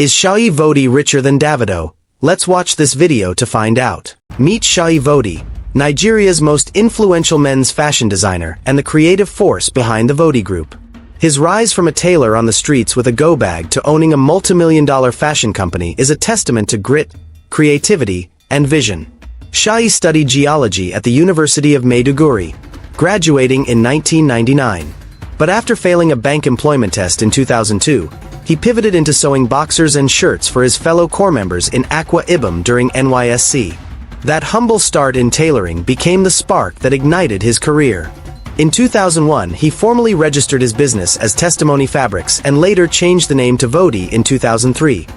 Is seyi vodi richer than Davido? Let's watch this video to find out. Meet seyi vodi, Nigeria's most influential men's fashion designer and the creative force behind the Vodi Group. His rise from a tailor on the streets with a go bag to owning a multi-million-dollar fashion company is a testament to grit, creativity, and vision. Seyi studied geology at the University of Maiduguri, graduating in 1999. But after failing a bank employment test in 2002, he pivoted into sewing boxers and shirts for his fellow corps members in Akwa Ibom during NYSC. That humble start in tailoring became the spark that ignited his career. In 2001, he formally registered his business as Testimony Fabrics and later changed the name to Vodi in 2003.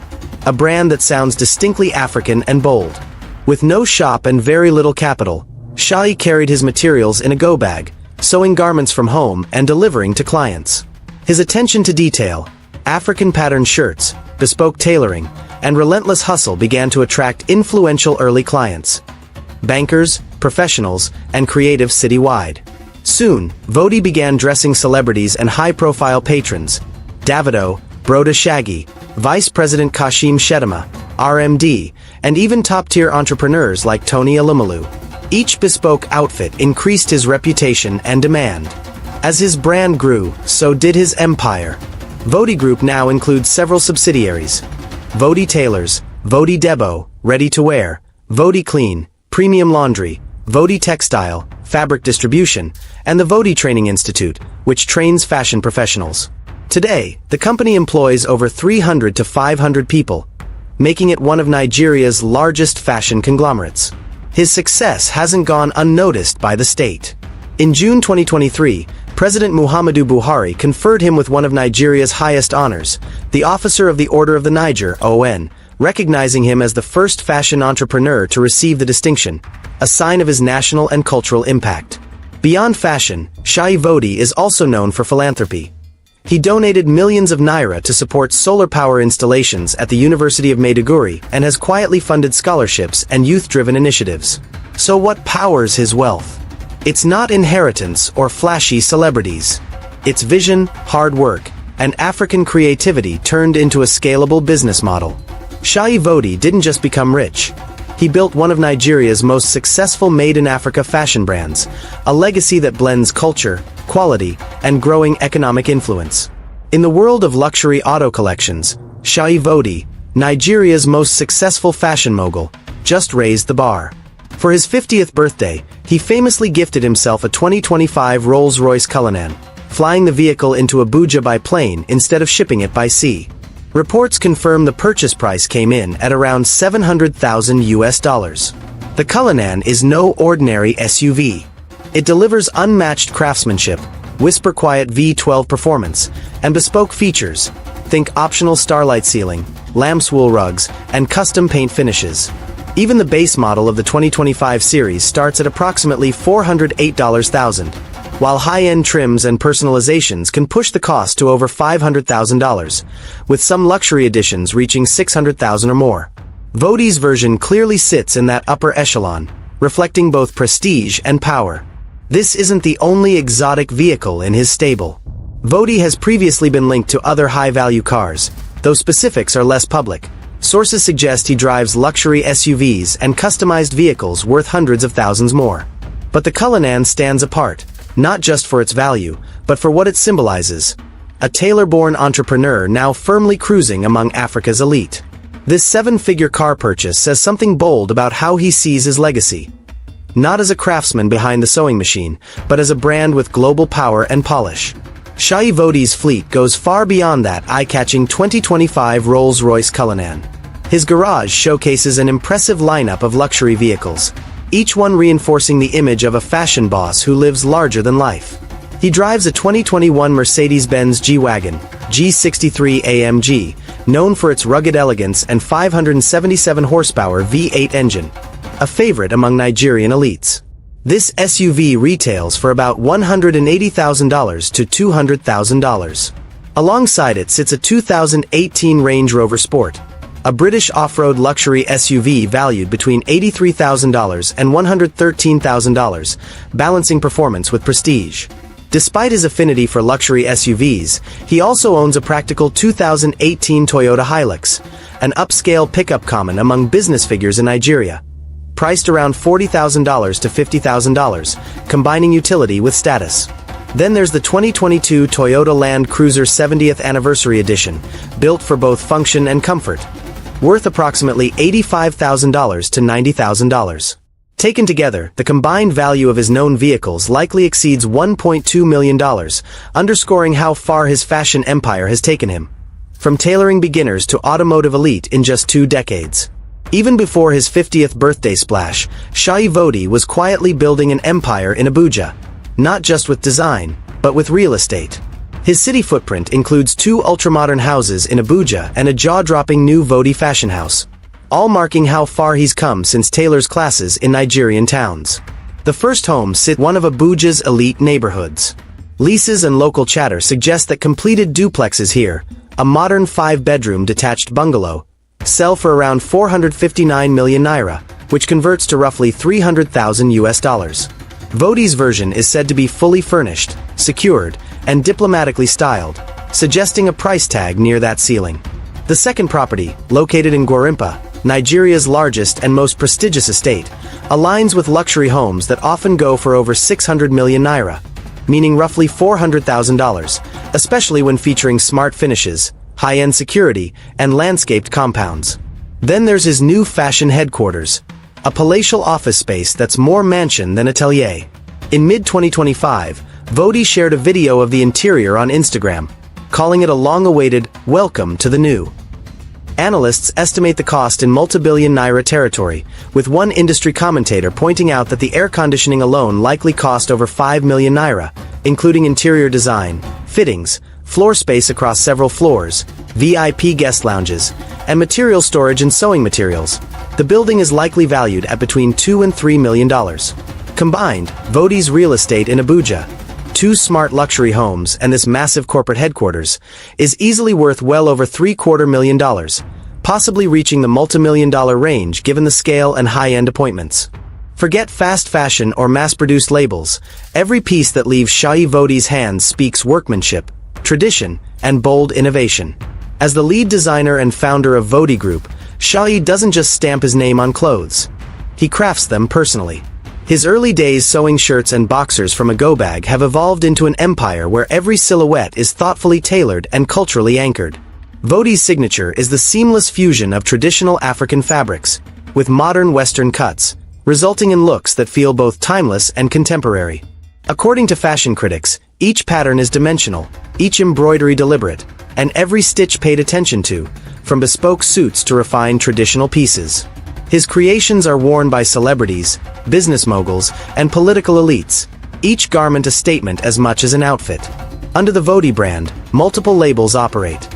A brand that sounds distinctly African and bold. With no shop and very little capital, seyi carried his materials in a go bag, sewing garments from home and delivering to clients. His attention to detail, African pattern shirts, bespoke tailoring, and relentless hustle began to attract influential early clients. Bankers, professionals, and creatives citywide. Soon, Vodi began dressing celebrities and high-profile patrons. Davido, Broda Shaggy, Vice President Kashim Shettima, RMD, and even top-tier entrepreneurs like Tony Alumelu. Each bespoke outfit increased his reputation and demand. As his brand grew, so did his empire. Vodi Group now includes several subsidiaries. Vodi Tailors, Vodi Debo, Ready to Wear, Vodi Clean, Premium Laundry, Vodi Textile, Fabric Distribution, and the Vodi Training Institute, which trains fashion professionals. Today, the company employs over 300 to 500 people, making it one of Nigeria's largest fashion conglomerates. His success hasn't gone unnoticed by the state. In June 2023, President Muhammadu Buhari conferred him with one of Nigeria's highest honors, the Officer of the Order of the Niger, ON, recognizing him as the first fashion entrepreneur to receive the distinction, a sign of his national and cultural impact. Beyond fashion, seyi vodi is also known for philanthropy. He donated millions of naira to support solar power installations at the University of Maiduguri and has quietly funded scholarships and youth-driven initiatives. So what powers his wealth? It's not inheritance or flashy celebrities. It's vision, hard work, and African creativity turned into a scalable business model. Seyi vodi didn't just become rich. He built one of Nigeria's most successful made-in-Africa fashion brands, a legacy that blends culture, quality, and growing economic influence. In the world of luxury auto collections, seyi vodi, Nigeria's most successful fashion mogul, just raised the bar. For his 50th birthday, he famously gifted himself a 2025 Rolls-Royce Cullinan, flying the vehicle into Abuja by plane instead of shipping it by sea. Reports confirm the purchase price came in at around $700,000. The Cullinan is no ordinary SUV. It delivers unmatched craftsmanship, whisper-quiet V12 performance, and bespoke features. Think optional starlight ceiling, lamb's wool rugs, and custom paint finishes. Even the base model of the 2025 series starts at approximately $408,000, while high-end trims and personalizations can push the cost to over $500,000, with some luxury editions reaching $600,000 or more. Vodi's version clearly sits in that upper echelon, reflecting both prestige and power. This isn't the only exotic vehicle in his stable. Vodi has previously been linked to other high-value cars, though specifics are less public. Sources suggest he drives luxury SUVs and customized vehicles worth hundreds of thousands more. But the Cullinan stands apart, not just for its value, but for what it symbolizes. A tailor-born entrepreneur now firmly cruising among Africa's elite. This seven-figure car purchase says something bold about how he sees his legacy. Not as a craftsman behind the sewing machine, but as a brand with global power and polish. Seyi vodi's fleet goes far beyond that eye-catching 2025 Rolls-Royce Cullinan. His garage showcases an impressive lineup of luxury vehicles, each one reinforcing the image of a fashion boss who lives larger than life. He drives a 2021 Mercedes-Benz G-Wagon, G63 AMG, known for its rugged elegance and 577 horsepower V8 engine, a favorite among Nigerian elites. This SUV retails for about $180,000 to $200,000. Alongside it sits a 2018 Range Rover Sport, a British off-road luxury SUV valued between $83,000 and $113,000, balancing performance with prestige. Despite his affinity for luxury SUVs, he also owns a practical 2018 Toyota Hilux, an upscale pickup common among business figures in Nigeria. Priced around $40,000 to $50,000, combining utility with status. Then there's the 2022 Toyota Land Cruiser 70th Anniversary Edition, built for both function and comfort. Worth approximately $85,000 to $90,000. Taken together, the combined value of his known vehicles likely exceeds $1.2 million, underscoring how far his fashion empire has taken him. From tailoring beginners to automotive elite in just 2 decades. Even before his 50th birthday splash, Seyi Vodi was quietly building an empire in Abuja. Not just with design, but with real estate. His city footprint includes 2 ultramodern houses in Abuja and a jaw-dropping new Vodi fashion house. All marking how far he's come since tailors' classes in Nigerian towns. The first home sits one of Abuja's elite neighborhoods. Leases and local chatter suggest that completed duplexes here, a modern 5-bedroom detached bungalow, sell for around 459 million naira, which converts to roughly $300,000. Vodi's version is said to be fully furnished, secured, and diplomatically styled, suggesting a price tag near that ceiling. The second property, located in Gwarimpa, Nigeria's largest and most prestigious estate, aligns with luxury homes that often go for over 600 million naira, meaning roughly $400,000, especially when featuring smart finishes, high-end security, and landscaped compounds. Then there's his new fashion headquarters, a palatial office space that's more mansion than atelier. In mid-2025, Vodi shared a video of the interior on Instagram, calling it a long-awaited welcome to the new. Analysts estimate the cost in multi-billion naira territory, with one industry commentator pointing out that the air conditioning alone likely cost over 5 million naira, including interior design, fittings, floor space across several floors, VIP guest lounges, and material storage and sewing materials. The building is likely valued at between $2 and $3 million. Combined, Vodi's real estate in Abuja, 2 smart luxury homes and this massive corporate headquarters, is easily worth well over $750 million, possibly reaching the multi-million-dollar range given the scale and high-end appointments. Forget fast fashion or mass-produced labels, every piece that leaves Seyi Vodi's hands speaks workmanship, tradition, and bold innovation. As the lead designer and founder of Vodi Group, Seyi doesn't just stamp his name on clothes. He crafts them personally. His early days sewing shirts and boxers from a go bag have evolved into an empire where every silhouette is thoughtfully tailored and culturally anchored. Vodi's signature is the seamless fusion of traditional African fabrics, with modern Western cuts, resulting in looks that feel both timeless and contemporary. According to fashion critics, each pattern is dimensional, each embroidery deliberate, and every stitch paid attention to, from bespoke suits to refined traditional pieces. His creations are worn by celebrities, business moguls, and political elites, each garment a statement as much as an outfit. Under the Vodi brand, multiple labels operate.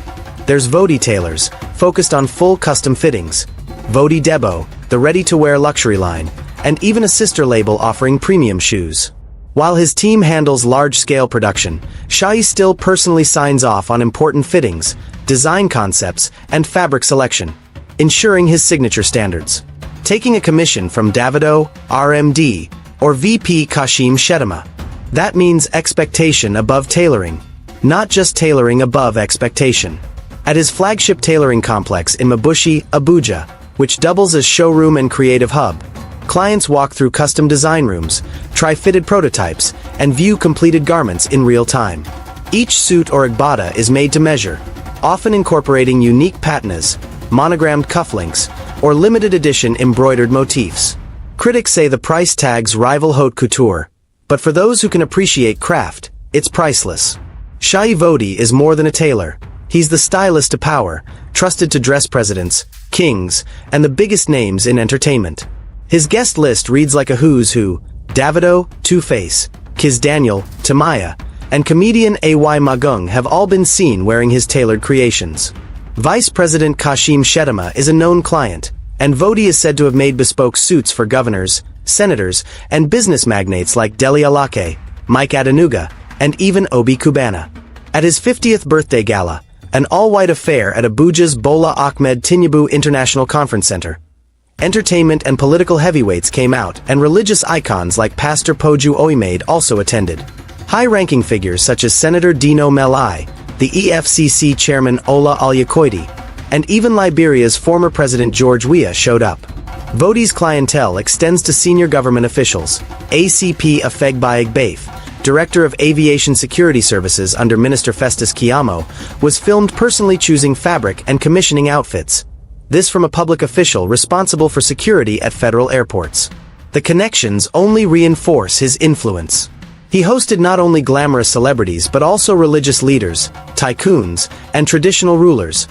There's Vodi Tailors, focused on full custom fittings, Vodi Debo, the ready-to-wear luxury line, and even a sister label offering premium shoes. While his team handles large-scale production, Seyi still personally signs off on important fittings, design concepts, and fabric selection, ensuring his signature standards. Taking a commission from Davido, RMD, or VP Kashim Shettima. That means expectation above tailoring, not just tailoring above expectation. At his flagship tailoring complex in Mabushi, Abuja, which doubles as showroom and creative hub, clients walk through custom design rooms, try fitted prototypes, and view completed garments in real time. Each suit or agbada is made to measure, often incorporating unique patinas, monogrammed cufflinks, or limited edition embroidered motifs. Critics say the price tags rival haute couture, but for those who can appreciate craft, it's priceless. Seyi Vodi is more than a tailor. He's the stylist to power, trusted to dress presidents, kings, and the biggest names in entertainment. His guest list reads like a who's who: Davido, Two-Face, Kiz Daniel, Tamaya, and comedian AY Magung have all been seen wearing his tailored creations. Vice President Kashim Shettima is a known client, and Vodi is said to have made bespoke suits for governors, senators, and business magnates like Dele Alake, Mike Adenuga, and even Obi Kubana. At his 50th birthday gala, an all-white affair at Abuja's Bola Ahmed Tinubu International Conference Center, entertainment and political heavyweights came out, and religious icons like Pastor Poju Oimade also attended. High-ranking figures such as Senator Dino Melai, the EFCC chairman Ola Alyakoidi, and even Liberia's former President George Weah showed up. Vodi's clientele extends to senior government officials. ACP Afegbaig Baif, Director of Aviation Security Services under Minister Festus Keyamo, was filmed personally choosing fabric and commissioning outfits. This from a public official responsible for security at federal airports. The connections only reinforce his influence. He hosted not only glamorous celebrities but also religious leaders, tycoons, and traditional rulers.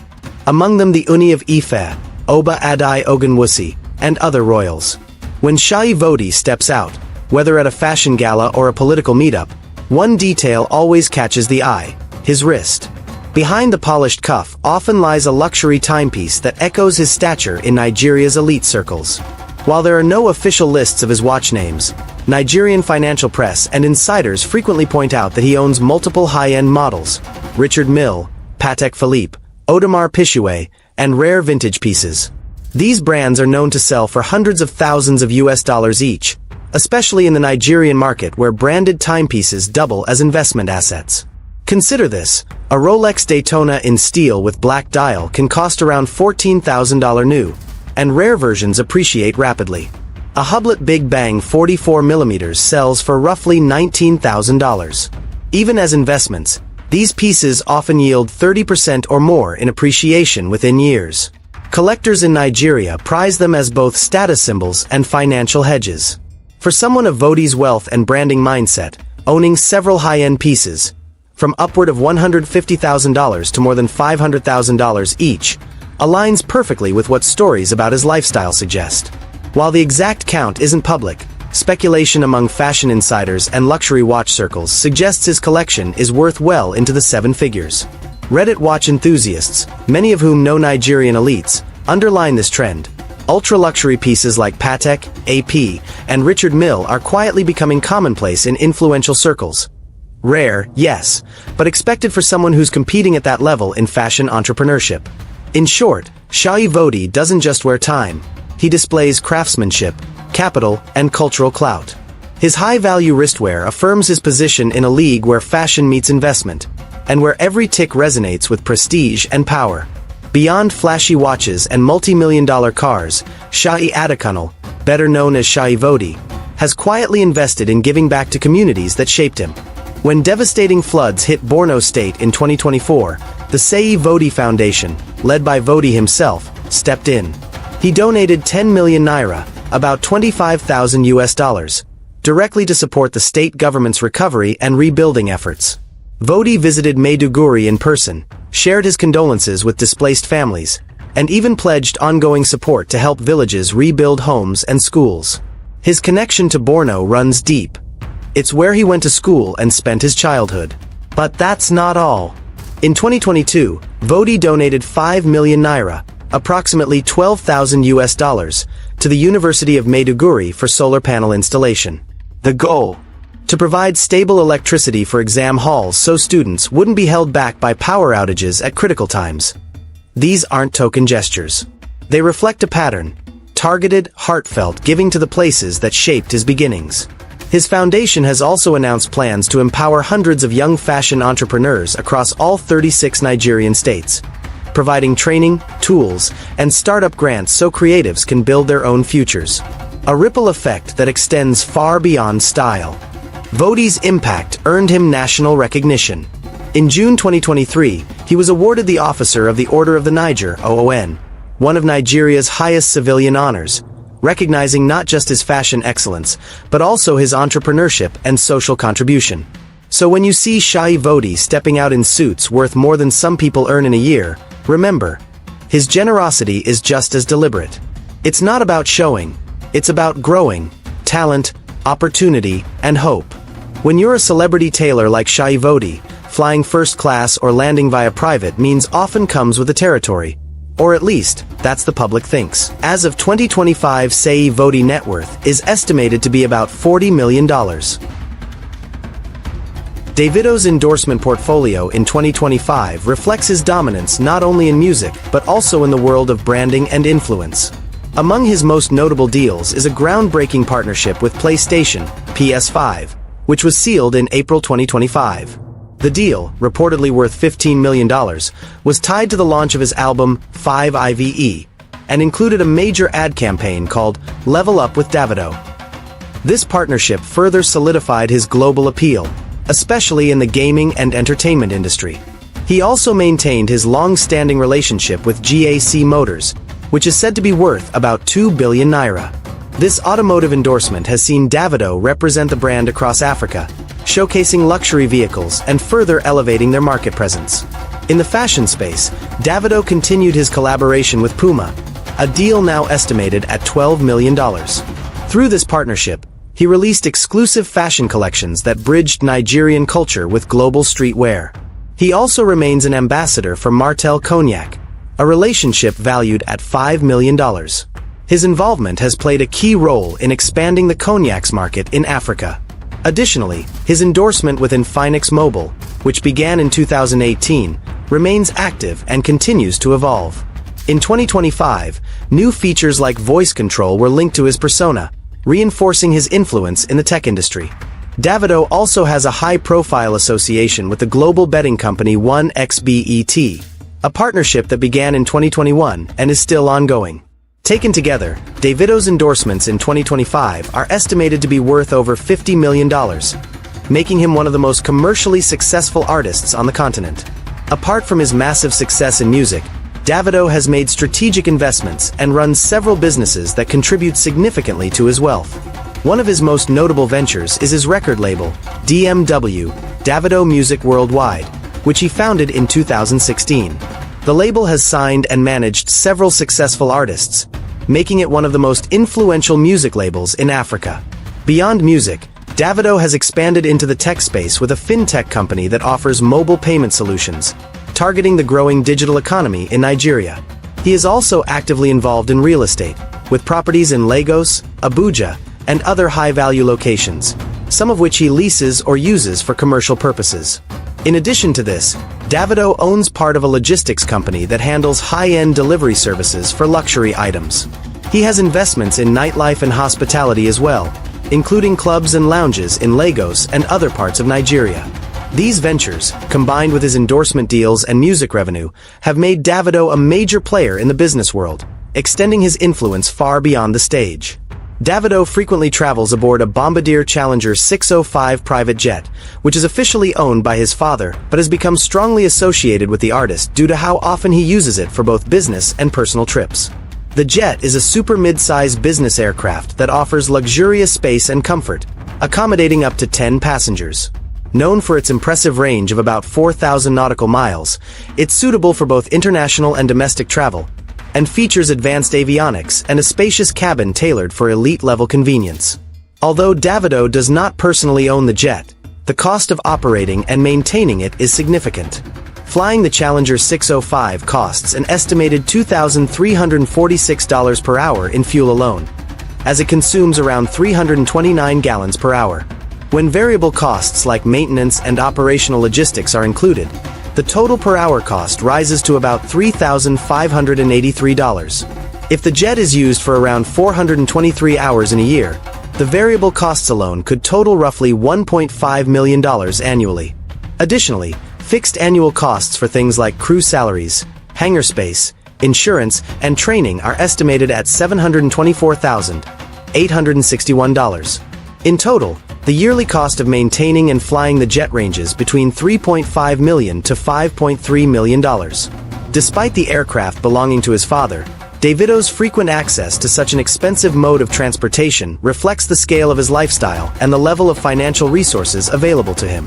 Among them the Uni of Ife, Oba Adai Ogunwusi, and other royals. When seyi vodi steps out, whether at a fashion gala or a political meetup, one detail always catches the eye: his wrist. Behind the polished cuff often lies a luxury timepiece that echoes his stature in Nigeria's elite circles. While there are no official lists of his watch names, Nigerian financial press and insiders frequently point out that he owns multiple high-end models: Richard Mille, Patek Philippe, Audemars Piguet, and rare vintage pieces. These brands are known to sell for hundreds of thousands of US dollars each, especially in the Nigerian market where branded timepieces double as investment assets. Consider this: a Rolex Daytona in steel with black dial can cost around $14,000 new, and rare versions appreciate rapidly. A Hublot Big Bang 44mm sells for roughly $19,000. Even as investments, these pieces often yield 30% or more in appreciation within years. Collectors in Nigeria prize them as both status symbols and financial hedges. For someone of Vodi's wealth and branding mindset, owning several high-end pieces, from upward of $150,000 to more than $500,000 each, aligns perfectly with what stories about his lifestyle suggest. While the exact count isn't public, speculation among fashion insiders and luxury watch circles suggests his collection is worth well into the seven figures. Reddit watch enthusiasts, many of whom know Nigerian elites, underline this trend. Ultra-luxury pieces like Patek, AP, and Richard Mille are quietly becoming commonplace in influential circles. Rare, yes, but expected for someone who's competing at that level in fashion entrepreneurship. In short, seyi vodi doesn't just wear time. He displays craftsmanship, capital, and cultural clout. His high-value wristwear affirms his position in a league where fashion meets investment, and where every tick resonates with prestige and power. Beyond flashy watches and multi-million-dollar cars, Seyi Adekunle, better known as seyi vodi, has quietly invested in giving back to communities that shaped him. When devastating floods hit Borno State in 2024, the Seyi Vodi Foundation, led by Vodi himself, stepped in. He donated 10 million naira, about 25,000 US dollars, directly to support the state government's recovery and rebuilding efforts. Vodi visited Maiduguri in person, shared his condolences with displaced families, and even pledged ongoing support to help villages rebuild homes and schools. His connection to Borno runs deep. It's where he went to school and spent his childhood. But that's not all. In 2022, Vodi donated 5 million naira, approximately 12,000 US dollars, to the University of Maiduguri for solar panel installation. The goal: to provide stable electricity for exam halls so students wouldn't be held back by power outages at critical times. These aren't token gestures. They reflect a pattern: targeted, heartfelt giving to the places that shaped his beginnings. His foundation has also announced plans to empower hundreds of young fashion entrepreneurs across all 36 Nigerian states, providing training, tools, and startup grants so creatives can build their own futures. A ripple effect that extends far beyond style. Vodi's impact earned him national recognition. In June 2023, he was awarded the Officer of the Order of the Niger, OON, one of Nigeria's highest civilian honors, recognizing not just his fashion excellence, but also his entrepreneurship and social contribution. So when you see seyi vodi stepping out in suits worth more than some people earn in a year, remember, his generosity is just as deliberate. It's not about showing, it's about growing, talent, opportunity, and hope. When you're a celebrity tailor like seyi vodi, flying first class or landing via private means often comes with the territory. Or at least, that's the public thinks. As of 2025, seyi vodi net worth is estimated to be about $40 million. Davido's endorsement portfolio in 2025 reflects his dominance not only in music but also in the world of branding and influence. Among his most notable deals is a groundbreaking partnership with PlayStation, PS5, which was sealed in April 2025. The deal, reportedly worth $15 million, was tied to the launch of his album 5IVE, and included a major ad campaign called Level Up with Davido. This partnership further solidified his global appeal, especially in the gaming and entertainment industry. He also maintained his long-standing relationship with GAC Motors, which is said to be worth about 2 billion naira. This automotive endorsement has seen Davido represent the brand across Africa, showcasing luxury vehicles and further elevating their market presence. In the fashion space, Davido continued his collaboration with Puma, a deal now estimated at $12 million. Through this partnership, he released exclusive fashion collections that bridged Nigerian culture with global streetwear. He also remains an ambassador for Martell Cognac, a relationship valued at $5 million. His involvement has played a key role in expanding the cognacs market in Africa. Additionally, his endorsement with Infinix Mobile, which began in 2018, remains active and continues to evolve. In 2025, new features like voice control were linked to his persona, reinforcing his influence in the tech industry. Davido also has a high-profile association with the global betting company 1xBet, a partnership that began in 2021 and is still ongoing. Taken together, Davido's endorsements in 2025 are estimated to be worth over $50 million, making him one of the most commercially successful artists on the continent. Apart from his massive success in music, Davido has made strategic investments and runs several businesses that contribute significantly to his wealth. One of his most notable ventures is his record label, DMW, Davido Music Worldwide, which he founded in 2016. The label has signed and managed several successful artists, making it one of the most influential music labels in Africa. Beyond music, Davido has expanded into the tech space with a fintech company that offers mobile payment solutions, targeting the growing digital economy in Nigeria. He is also actively involved in real estate, with properties in Lagos, Abuja, and other high-value locations, some of which he leases or uses for commercial purposes. In addition to this, Davido owns part of a logistics company that handles high-end delivery services for luxury items. He has investments in nightlife and hospitality as well, including clubs and lounges in Lagos and other parts of Nigeria. These ventures, combined with his endorsement deals and music revenue, have made Davido a major player in the business world, extending his influence far beyond the stage. Davido frequently travels aboard a Bombardier Challenger 605 private jet, which is officially owned by his father but has become strongly associated with the artist due to how often he uses it for both business and personal trips. The jet is a super mid-size business aircraft that offers luxurious space and comfort, accommodating up to 10 passengers. Known for its impressive range of about 4,000 nautical miles, it's suitable for both international and domestic travel, and features advanced avionics and a spacious cabin tailored for elite-level convenience. Although Davido does not personally own the jet, the cost of operating and maintaining it is significant. Flying the Challenger 605 costs an estimated $2,346 per hour in fuel alone, as it consumes around 329 gallons per hour. When variable costs like maintenance and operational logistics are included, the total per hour cost rises to about $3,583. If the jet is used for around 423 hours in a year, the variable costs alone could total roughly $1.5 million annually. Additionally, fixed annual costs for things like crew salaries, hangar space, insurance, and training are estimated at $724,861. In total, the yearly cost of maintaining and flying the jet ranges between $3.5 million to $5.3 million. Despite the aircraft belonging to his father, Davido's frequent access to such an expensive mode of transportation reflects the scale of his lifestyle and the level of financial resources available to him.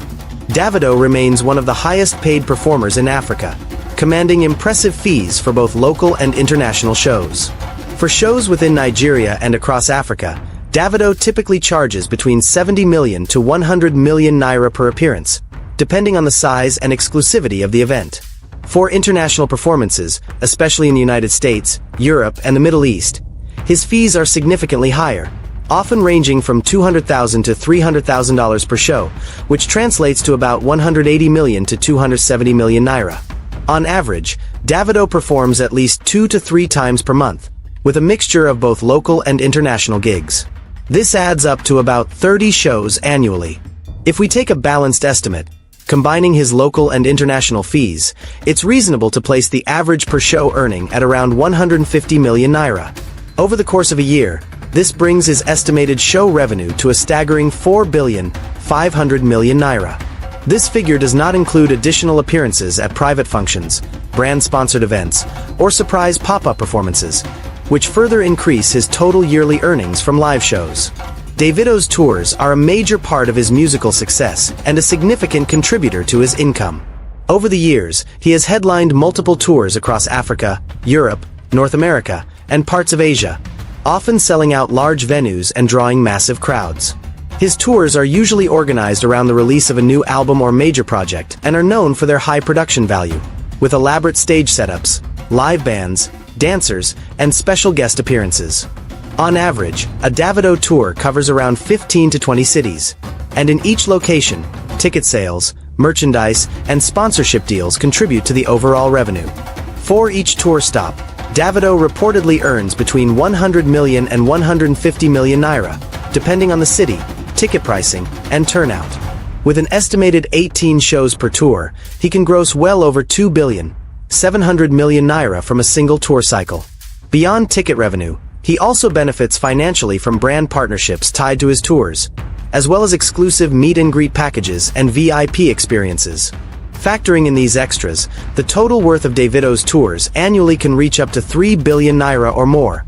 Davido remains one of the highest-paid performers in Africa, commanding impressive fees for both local and international shows. For shows within Nigeria and across Africa, Davido typically charges between 70 million to 100 million naira per appearance, depending on the size and exclusivity of the event. For international performances, especially in the United States, Europe, and the Middle East, his fees are significantly higher, often ranging from $200,000 to $300,000 per show, which translates to about 180 million to 270 million naira. On average, Davido performs at least 2 to 3 times per month, with a mixture of both local and international gigs. This adds up to about 30 shows annually. If we take a balanced estimate, Combining his local and international fees, it's reasonable to place the average per show earning at around 150 million naira. Over the course of a year, this brings his estimated show revenue to a staggering 4,500 million naira. This figure does not include additional appearances at private functions, brand-sponsored events, or surprise pop-up performances, which further increase his total yearly earnings from live shows. Davido's tours are a major part of his musical success and a significant contributor to his income. Over the years, he has headlined multiple tours across Africa, Europe, North America, and parts of Asia, often selling out large venues and drawing massive crowds. His tours are usually organized around the release of a new album or major project and are known for their high production value, with elaborate stage setups, live bands, dancers, and special guest appearances. On average, a Davido tour covers around 15 to 20 cities, and in each location, ticket sales, merchandise, and sponsorship deals contribute to the overall revenue. For each tour stop, Davido reportedly earns between 100 million and 150 million naira, depending on the city, ticket pricing, and turnout. With an estimated 18 shows per tour, he can gross well over 2,700 million naira from a single tour cycle. Beyond ticket revenue, he also benefits financially from brand partnerships tied to his tours, as well as exclusive meet-and-greet packages and VIP experiences. Factoring in these extras, the total worth of Davido's tours annually can reach up to 3 billion naira or more,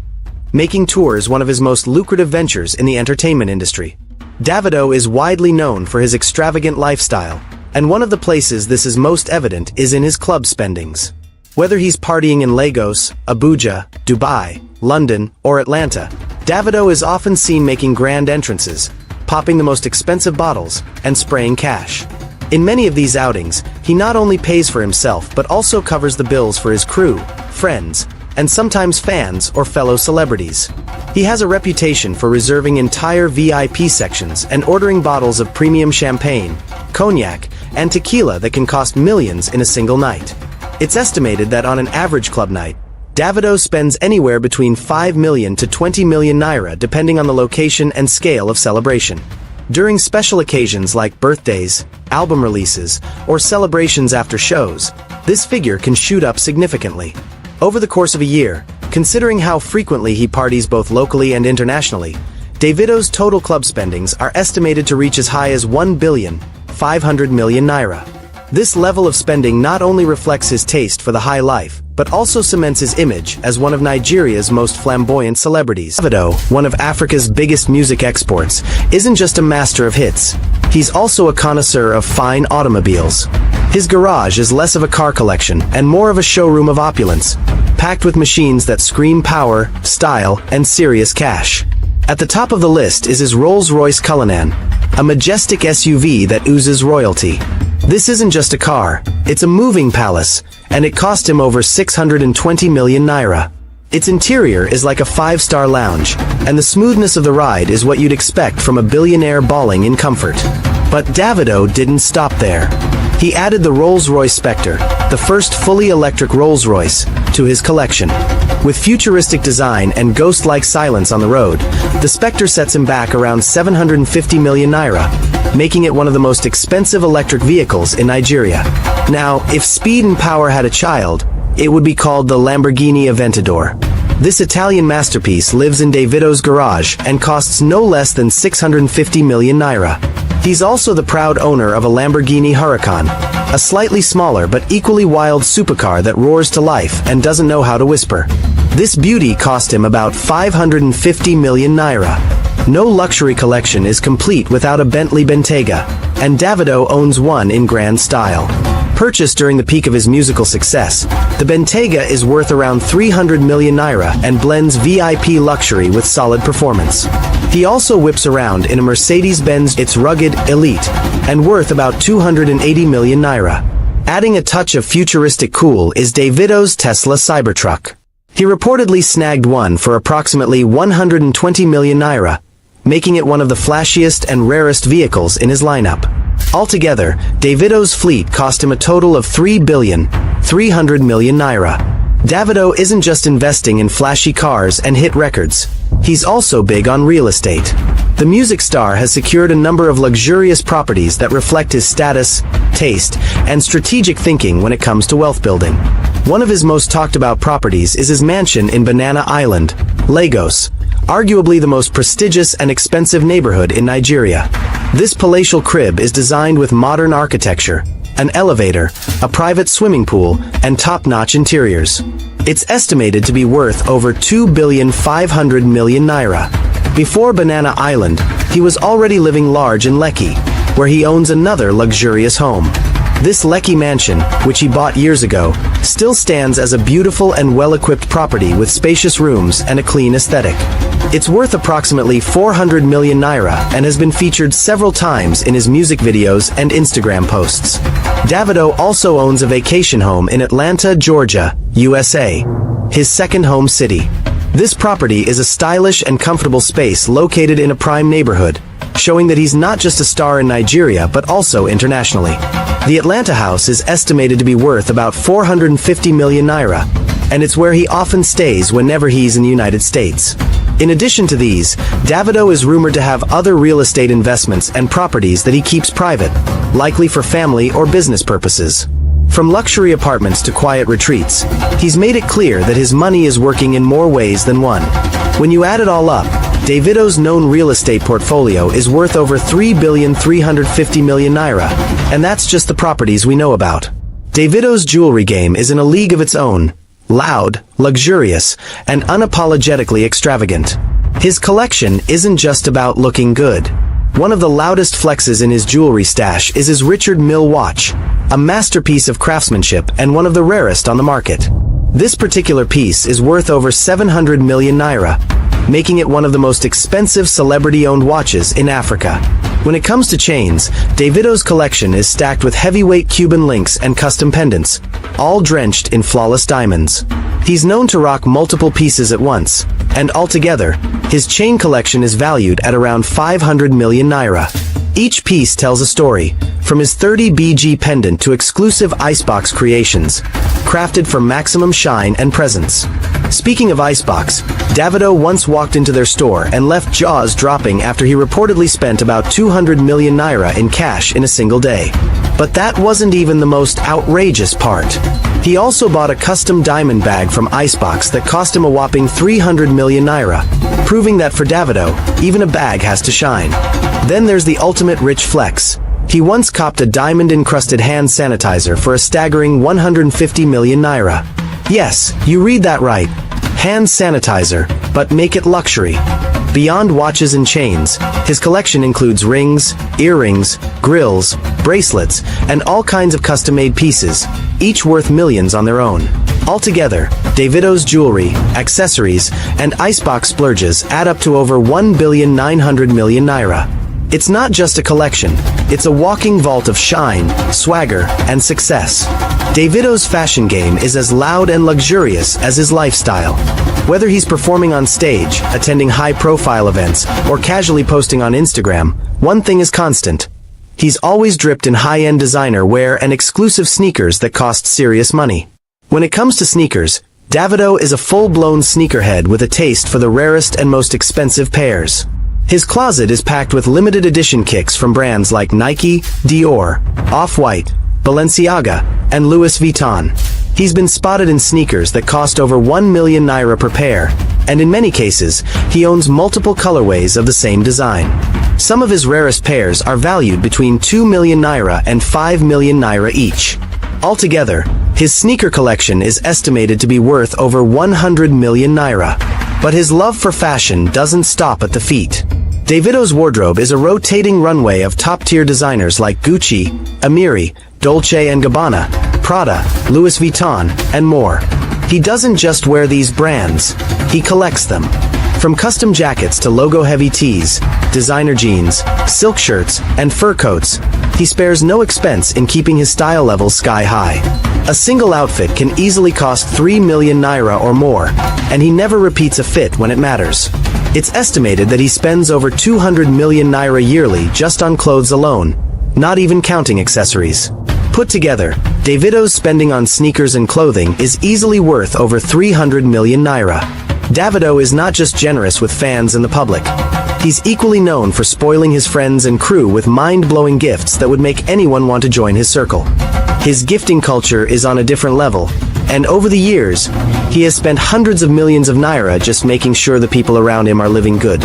making tours one of his most lucrative ventures in the entertainment industry. Davido is widely known for his extravagant lifestyle, and one of the places this is most evident is in his club spendings. Whether he's partying in Lagos, Abuja, Dubai, London, or Atlanta, Davido is often seen making grand entrances, popping the most expensive bottles, and spraying cash. In many of these outings, he not only pays for himself but also covers the bills for his crew, friends, and sometimes fans or fellow celebrities. He has a reputation for reserving entire VIP sections and ordering bottles of premium champagne, cognac, and tequila that can cost millions in a single night. It's estimated that on an average club night, Davido spends anywhere between 5 million to 20 million naira depending on the location and scale of celebration. During special occasions like birthdays, album releases, or celebrations after shows, this figure can shoot up significantly. Over the course of a year, considering how frequently he parties both locally and internationally, Davido's total club spendings are estimated to reach as high as 1,500 million naira. This level of spending not only reflects his taste for the high life, but also cements his image as one of Nigeria's most flamboyant celebrities. Davido, one of Africa's biggest music exports, isn't just a master of hits. He's also a connoisseur of fine automobiles. His garage is less of a car collection and more of a showroom of opulence, packed with machines that scream power, style, and serious cash. At the top of the list is his Rolls-Royce Cullinan, a majestic SUV that oozes royalty. This isn't just a car, it's a moving palace, and it cost him over 620 million naira. Its interior is like a five-star lounge, and the smoothness of the ride is what you'd expect from a billionaire balling in comfort. But Davido didn't stop there. He added the Rolls-Royce Spectre, the first fully electric Rolls-Royce, to his collection. With futuristic design and ghost-like silence on the road, the Spectre sets him back around 750 million naira, making it one of the most expensive electric vehicles in Nigeria. Now, if speed and power had a child, it would be called the Lamborghini Aventador. This Italian masterpiece lives in Davido's garage and costs no less than 650 million naira. He's also the proud owner of a Lamborghini Huracan, a slightly smaller but equally wild supercar that roars to life and doesn't know how to whisper. This beauty cost him about 550 million naira. No luxury collection is complete without a Bentley Bentayga, and Davido owns one in grand style. Purchased during the peak of his musical success, the Bentayga is worth around 300 million naira and blends VIP luxury with solid performance. He also whips around in a Mercedes-Benz. It's rugged, elite, and worth about 280 million naira. Adding a touch of futuristic cool is Davido's Tesla Cybertruck. He reportedly snagged one for approximately 120 million naira, making it one of the flashiest and rarest vehicles in his lineup. Altogether, Davido's fleet cost him a total of 3,300 million naira. Davido isn't just investing in flashy cars and hit records. He's also big on real estate. The music star has secured a number of luxurious properties that reflect his status, taste, and strategic thinking when it comes to wealth building. One of his most talked about properties is his mansion in Banana Island, Lagos, arguably the most prestigious and expensive neighborhood in Nigeria. This palatial crib is designed with modern architecture, an elevator, a private swimming pool, and top-notch interiors. It's estimated to be worth over 2,500 million naira. Before Banana Island, he was already living large in Lekki, where he owns another luxurious home. This Lekki mansion, which he bought years ago, still stands as a beautiful and well-equipped property with spacious rooms and a clean aesthetic. It's worth approximately 400 million naira and has been featured several times in his music videos and Instagram posts. Davido also owns a vacation home in Atlanta, Georgia, USA, his second home city. This property is a stylish and comfortable space located in a prime neighborhood, showing that he's not just a star in Nigeria but also internationally. The Atlanta house is estimated to be worth about 450 million naira, and it's where he often stays whenever he's in the United States. In addition to these, Davido is rumored to have other real estate investments and properties that he keeps private, likely for family or business purposes. From luxury apartments to quiet retreats, he's made it clear that his money is working in more ways than one. When you add it all up, Davido's known real estate portfolio is worth over 3,350 million naira, and that's just the properties we know about. Davido's jewelry game is in a league of its own, loud, luxurious, and unapologetically extravagant. His collection isn't just about looking good. One of the loudest flexes in his jewelry stash is his Richard Mille watch, a masterpiece of craftsmanship and one of the rarest on the market. This particular piece is worth over 700 million naira, making it one of the most expensive celebrity-owned watches in Africa. When it comes to chains, Davido's collection is stacked with heavyweight Cuban links and custom pendants, all drenched in flawless diamonds. He's known to rock multiple pieces at once, and altogether, his chain collection is valued at around 500 million naira. Each piece tells a story, from his 30 BG pendant to exclusive icebox creations, crafted for maximum shine and presence. Speaking of icebox, Davido once walked into their store and left jaws dropping after he reportedly spent about 200 million naira in cash in a single day. But that wasn't even the most outrageous part. He also bought a custom diamond bag from Icebox that cost him a whopping 300 million naira, proving that for Davido, even a bag has to shine. Then there's the ultimate rich flex. He once copped a diamond-encrusted hand sanitizer for a staggering 150 million naira. Yes, you read that right. Hand sanitizer, but make it luxury. Beyond watches and chains, his collection includes rings, earrings, grills, bracelets, and all kinds of custom-made pieces, each worth millions on their own. Altogether, Davido's jewelry, accessories, and icebox splurges add up to over 1,900 million naira. It's not just a collection, it's a walking vault of shine, swagger, and success. Davido's fashion game is as loud and luxurious as his lifestyle. Whether he's performing on stage, attending high-profile events, or casually posting on Instagram, one thing is constant. He's always dripped in high-end designer wear and exclusive sneakers that cost serious money. When it comes to sneakers, Davido is a full-blown sneakerhead with a taste for the rarest and most expensive pairs. His closet is packed with limited edition kicks from brands like Nike, Dior, Off-White, Balenciaga, and Louis Vuitton. He's been spotted in sneakers that cost over 1 million naira per pair, and in many cases, he owns multiple colorways of the same design. Some of his rarest pairs are valued between 2 million naira and 5 million naira each. Altogether, his sneaker collection is estimated to be worth over 100 million naira. But his love for fashion doesn't stop at the feet. Davido's wardrobe is a rotating runway of top-tier designers like Gucci, Amiri, Dolce & Gabbana, Prada, Louis Vuitton, and more. He doesn't just wear these brands, he collects them. From custom jackets to logo-heavy tees, designer jeans, silk shirts, and fur coats, he spares no expense in keeping his style levels sky-high. A single outfit can easily cost 3 million naira or more, and he never repeats a fit when it matters. It's estimated that he spends over 200 million naira yearly just on clothes alone, not even counting accessories. Put together, Davido's spending on sneakers and clothing is easily worth over 300 million naira. Davido is not just generous with fans and the public. He's equally known for spoiling his friends and crew with mind-blowing gifts that would make anyone want to join his circle. His gifting culture is on a different level, and over the years, he has spent hundreds of millions of naira just making sure the people around him are living good.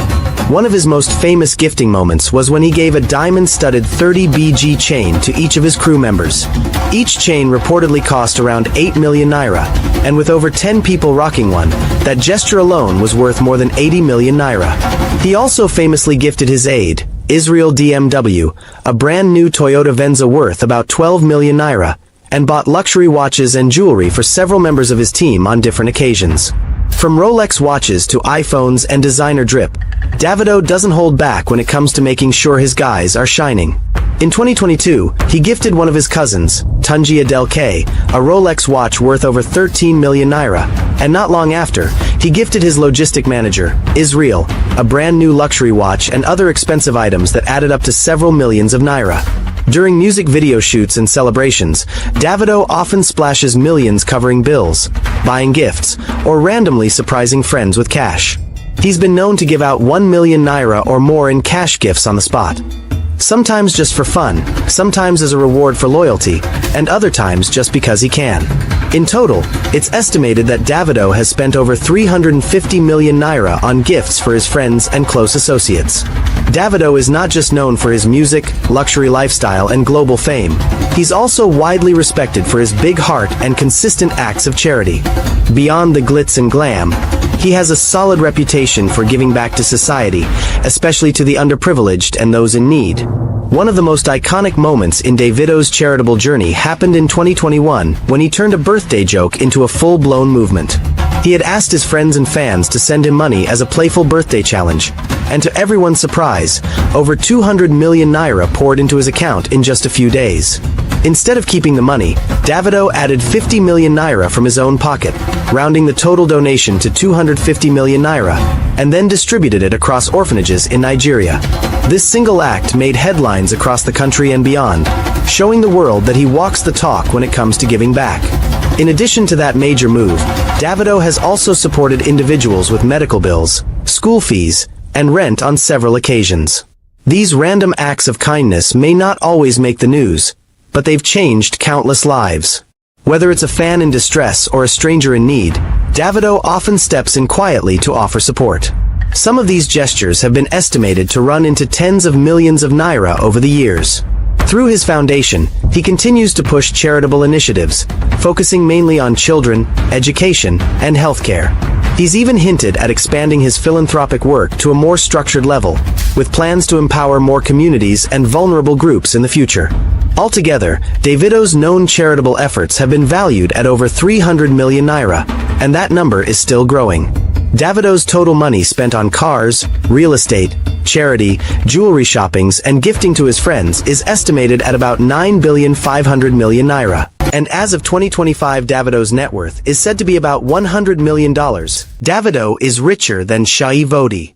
One of his most famous gifting moments was when he gave a diamond-studded 30 BG chain to each of his crew members. Each chain reportedly cost around 8 million naira, and with over 10 people rocking one, that gesture alone was worth more than 80 million naira. He also famously gifted his aide, Israel DMW, a brand new Toyota Venza worth about 12 million naira, and bought luxury watches and jewelry for several members of his team on different occasions. From Rolex watches to iPhones and designer drip, Davido doesn't hold back when it comes to making sure his guys are shining. In 2022, he gifted one of his cousins, Tunji Adelke, a Rolex watch worth over 13 million naira, and not long after, he gifted his logistic manager, Israel, a brand new luxury watch and other expensive items that added up to several millions of naira. During music video shoots and celebrations, Davido often splashes millions covering bills, buying gifts, or randomly surprising friends with cash. He's been known to give out 1 million naira or more in cash gifts on the spot. Sometimes just for fun, sometimes as a reward for loyalty, and other times just because he can. In total, it's estimated that Davido has spent over 350 million naira on gifts for his friends and close associates. Davido is not just known for his music, luxury lifestyle, and global fame. He's also widely respected for his big heart and consistent acts of charity. Beyond the glitz and glam, he has a solid reputation for giving back to society, especially to the underprivileged and those in need. One of the most iconic moments in Davido's charitable journey happened in 2021 when he turned a birthday joke into a full-blown movement. He had asked his friends and fans to send him money as a playful birthday challenge, and to everyone's surprise, over 200 million naira poured into his account in just a few days. Instead of keeping the money, Davido added 50 million naira from his own pocket, rounding the total donation to 250 million naira, and then distributed it across orphanages in Nigeria. This single act made headlines across the country and beyond, showing the world that he walks the talk when it comes to giving back. In addition to that major move, Davido has also supported individuals with medical bills, school fees, and rent on several occasions. These random acts of kindness may not always make the news, but they've changed countless lives. Whether it's a fan in distress or a stranger in need, Davido often steps in quietly to offer support. Some of these gestures have been estimated to run into tens of millions of naira over the years. Through his foundation, he continues to push charitable initiatives, focusing mainly on children, education, and healthcare. He's even hinted at expanding his philanthropic work to a more structured level, with plans to empower more communities and vulnerable groups in the future. Altogether, Davido's known charitable efforts have been valued at over 300 million naira, and that number is still growing. Davido's total money spent on cars, real estate, charity, jewelry shoppings, and gifting to his friends is estimated at about 9,500 million naira. And as of 2025, Davido's net worth is said to be about $100 million. Davido is richer than seyi vodi.